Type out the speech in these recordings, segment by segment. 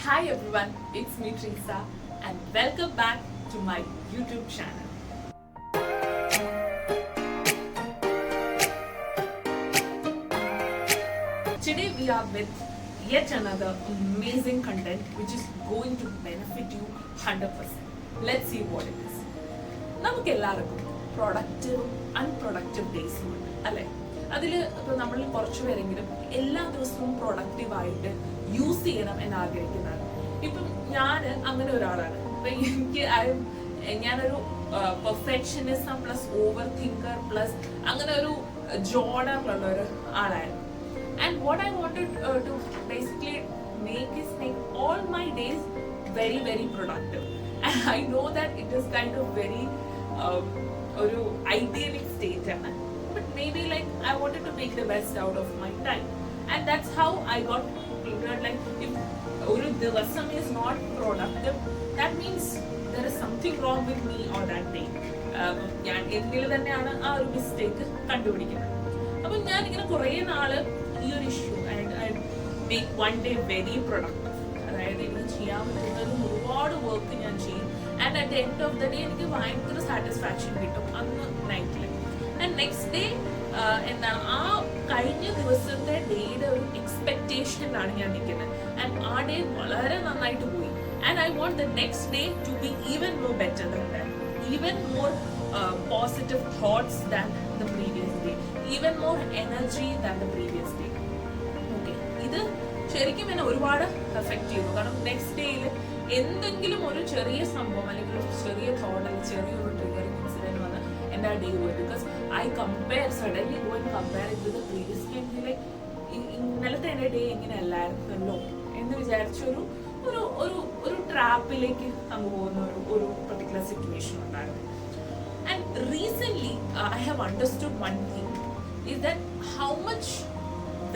Hi everyone, it's me Teresa and welcome back to my YouTube channel. Today we are with yet another amazing content which is going to benefit you 100%. Let's see what it is. നമുക്ക് എല്ലാവർക്കും പ്രൊഡക്റ്റീവും unproductive ഡേയ്സും ഉണ്ട് അല്ലേ? അതിൽ ഇപ്പോൾ നമ്മൾ കുറച്ച് പേരെങ്കിലും എല്ലാ ദിവസവും പ്രൊഡക്റ്റീവായിട്ട് യൂസ് ചെയ്യണം എന്ന് ആഗ്രഹിക്കുന്നതാണ്. ഇപ്പം ഞാൻ അങ്ങനെ ഒരാളാണ്. ഇപ്പം എനിക്ക് ഞാനൊരു perfectionism plus over thinker plus അങ്ങനെ ഒരു ജോണറിലുള്ള ഒരു ആളായിരുന്നു. And what I wanted to basically make all my days very, very productive. And I know that it is kind of very idealic state, but maybe like I wanted to make the best out of my time, and that's how I got concluded. Like if ഒരു ദിവസം is not productive, that means there is something wrong with me or that day. ഞാൻ എന്നിൽ തന്നെയാണ് ആ ഒരു mistake കണ്ടുപിടിക്കുന്നത്. അപ്പം ഞാൻ ഇങ്ങനെ കുറേ നാള് ഈ ഒരു issue make one day very productive, അതായത് എനിക്ക് ചെയ്യാൻ പറ്റുന്നതും ഒരുപാട് വർക്ക് ഞാൻ ചെയ്യും. And at the end of the day എനിക്ക് ഭയങ്കര സാറ്റിസ്ഫാക്ഷൻ കിട്ടും അന്ന് നൈറ്റിൽ. ആൻഡ് നെക്സ്റ്റ് ഡേ എന്താണ് ആ കഴിഞ്ഞ ദിവസത്തെ ഡേയുടെ ഒരു എക്സ്പെക്ടേഷനിലാണ് ഞാൻ നിൽക്കുന്നത്. ആൻഡ് ആ ഡേ വളരെ നന്നായിട്ട് പോയി. And I want the next day to be even more better than that, even more positive thoughts than the previous day, even more energy than the previous day. Okay, ഇത് ശരിക്കും എന്നെ ഒരുപാട് effect ചെയ്തു. കാരണം next ഡേയിൽ എന്തെങ്കിലും ഒരു ചെറിയ സംഭവം അല്ലെങ്കിൽ ഒരു ചെറിയ തോട്ട് അല്ലെങ്കിൽ ചെറിയൊരു ട്രിഗറിങ് ഇൻസിഡന്റ് വന്ന് എൻ്റെ ആ ഡേ പോയി. Because I compare suddenly go and compare it with the previous day. Like ഇന്നലത്തെ എൻ്റെ ഡേ ഇങ്ങനെ അല്ലായിരുന്നല്ലോ എന്ന് വിചാരിച്ചൊരു ഒരു ഒരു ഒരു ട്രാപ്പിലേക്ക് അങ്ങ് പോകുന്ന ഒരു പെർട്ടിക്കുലർ സിറ്റുവേഷൻ ഉണ്ടായിരുന്നു. And recently, I have understood one thing, is that how much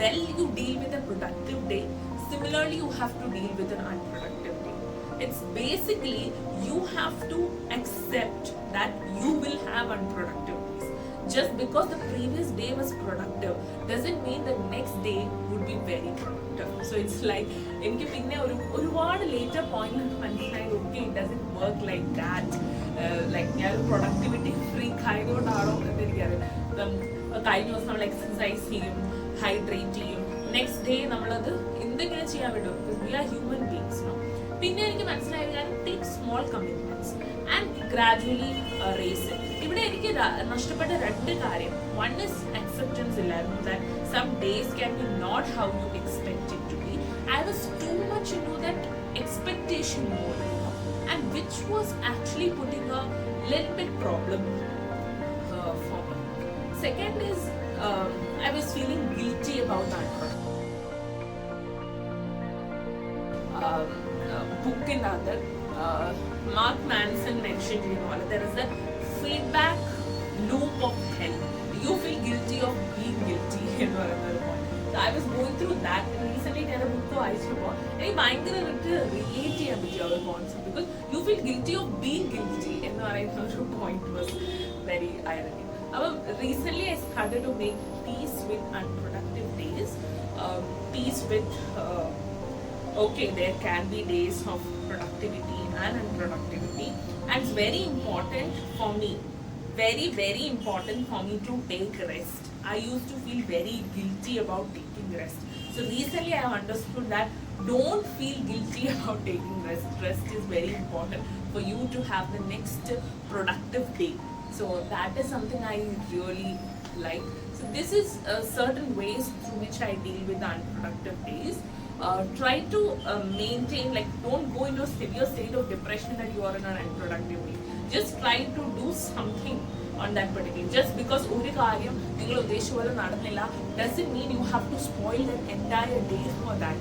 well you deal with a productive day, similarly you have to deal with an unproductive day. It's basically you have to accept that you will have unproductive days. Just because the previous day was productive doesn't mean the next day would be very productive. So it's like എനിക്ക് പിന്നെ ഒരുപാട് later point മനസ്സിലായി, okay it doesn't work like that. Like ഞാനൊരു productivity freak ആയതുകൊണ്ടാണോ എന്ന് എനിക്കറിയാം. കഴിഞ്ഞ ദിവസം നമ്മൾ എക്സസൈസ് ചെയ്യും, ഹൈഡ്രേറ്റ് ചെയ്യും, നെക്സ്റ്റ് ഡേ നമ്മളത് എന്തെങ്കിലും ചെയ്യാൻ പറ്റും. We are human beings. പിന്നെ എനിക്ക് മനസ്സിലായത് ഞാൻ take small commitments and gradually raise. ഇവിടെ എനിക്ക് നഷ്ടപ്പെട്ട രണ്ട് കാര്യം. വൺ ഇസ് അക്സെപ്റ്റൻസ് ഇല്ലായിരുന്നു, that some days can be not how you expect it to be. I was too much into that expectation mode, and which was actually putting a little bit problem for me. Second is I was feeling guilty about that product. Book in other Mark Manson mentioned, there is a feedback loop of hell. You feel guilty of being guilty in another point. So I was going through that. Recently ഞാൻ ഒരു book വായിച്ചപ്പോൾ എനിക്ക് ഭയങ്കരമായിട്ട് relate ചെയ്യാൻ പറ്റിയ ഒരു concept. Because you feel guilty of being guilty എന്ന് പറയുന്ന ഒരു പോയിന്റ് വാസ് വെരി ഐറണിക്. അപ്പം recent I started to make peace with unproductive days, peace with okay, there can be days of productivity and unproductivity, and it's very important for me, very, very important for me to take rest. I used to feel very guilty about taking rest. So recently I have understood that don't feel guilty about taking rest. Rest is very important for you to have the next productive day. So that is something I really like. So this is certain ways through which I deal with the unproductive days. Try to maintain, like don't go into a severe state of depression that you are in an unproductive way. Just try to do something on that particular. Just because ഒരു കാര്യം നിങ്ങൾ ഉദ്ദേശിച്ച പോലെ നടന്നില്ല doesn't mean you have to spoil an entire day for that.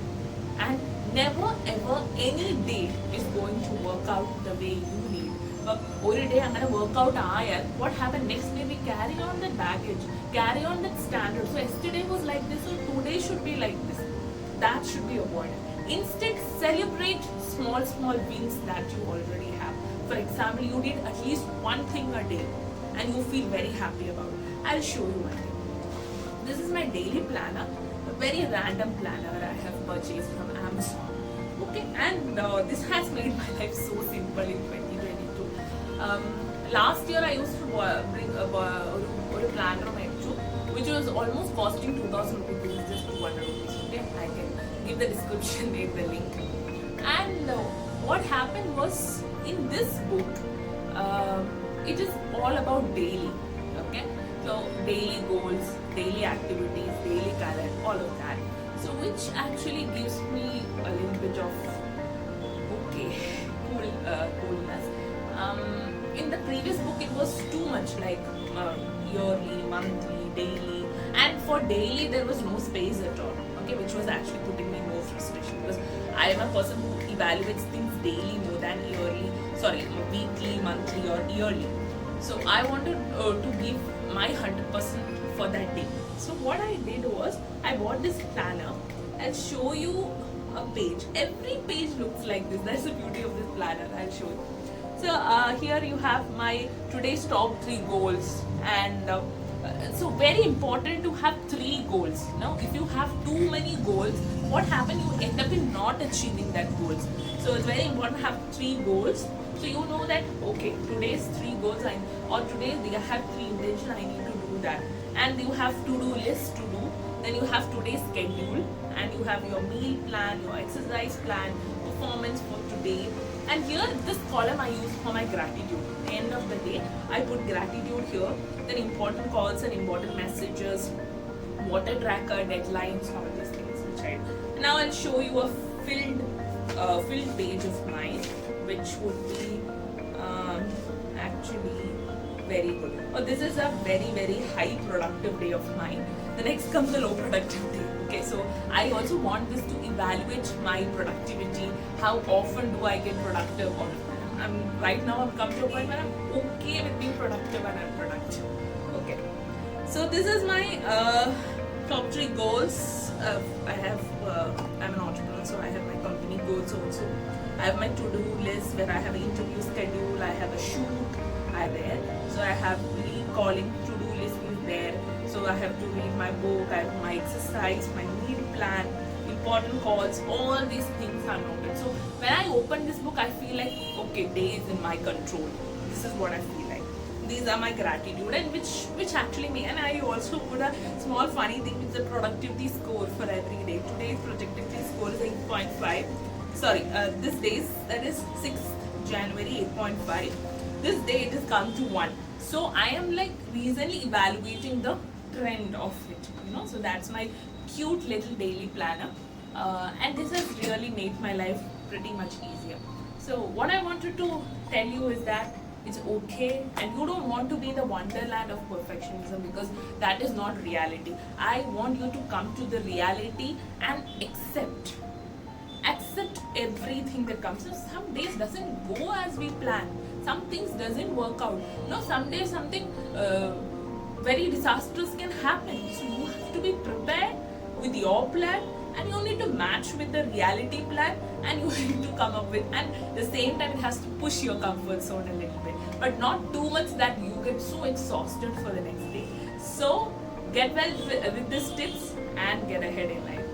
And never ever any day is going to work out the way you need. But ഒരു day അങ്ങനെ workout ആയാൽ what happened next day, we carry on that baggage, carry on that standard. So yesterday was like this, so today should be like this. That should be avoided. Instead, celebrate small wins that you already have. For example, you did at least one thing a day and you feel very happy about it. I'll show you one thing. This is my daily planner, a very random planner I have purchased from Amazon. Okay, and and this has made my life so simple in 2022. Last year I used to bring a planner which was almost costing 2000 rupees. This is just 200 rupees. Okay, I can give the description in the link. And what happened was, in this book, it is all about daily. Okay, so daily goals, daily activities, daily calendar, all of that. So which actually gives me a little bit of coolness. In the previous book, it was too much like yearly, monthly, daily, and for daily there was no space at all. Okay, which was actually putting me more frustration, because I am a person who evaluates things daily more than weekly, monthly, or yearly. So I wanted to give my 100% for that day. So what I did was, I bought this planner. I'll show you a page. Every page looks like this. That's the beauty of this planner. I'll show you. So here you have my today's top 3 goals, and so very important to have 3 goals. Now, if you have too many goals, what happens? You end up in not achieving that goals. So it's very important to have 3 goals. So you know that, okay, today's 3 goals, or today I have 3 intentions, I need to do that. And you have to-do list to do. Then you have today's schedule, and you have your meal plan, your exercise plan, performance for today. And here, this column I use for my gratitude. At the end of the day, I put gratitude here, then important calls and important messages, water tracker, deadlines, all these things which I do. Now I'll show you a filled page of mine, which would be actually very good. Oh, this is a very, very high productive day of mine. The next comes the low productive day. Okay, so I also want this to evaluate my productivity. How often do I get productive? Or right now I'm come to a point where I'm okay with being productive and I'm productive. Okay, so this is my top 3 goals. I'm an entrepreneur, so I have my company goals also. I have my to-do list where I have an interview schedule, I have a shoot, so I have calling to-do list is there. So I have to read my book, I have my exercise, my meal plan, important calls, all these things are noted. So when I open this book, I feel like, okay, day is in my control. This is what I feel like. These are my gratitude, and which actually me, and I also put a small funny thing with the productivity score for every day. Today's productivity score is 8.5. This day's, that is 6th January, 8.5. This day it has come to 1. So I am like recently evaluating the trend of it, so that's my cute little daily planner, and this has really made my life pretty much easier. So what I wanted to tell you is that it's okay, and you don't want to be the wonderland of perfectionism, because that is not reality. I want you to come to the reality and accept everything that comes. So some days doesn't go as we plan, some things doesn't work out. Some days something very disastrous can happen. So you have to be prepared with your plan, and you need to match with the reality plan, and you need to come up with, and at the same time it has to push your comfort zone a little bit, but not too much that you get so exhausted for the next day. So get well with these tips and get ahead in life.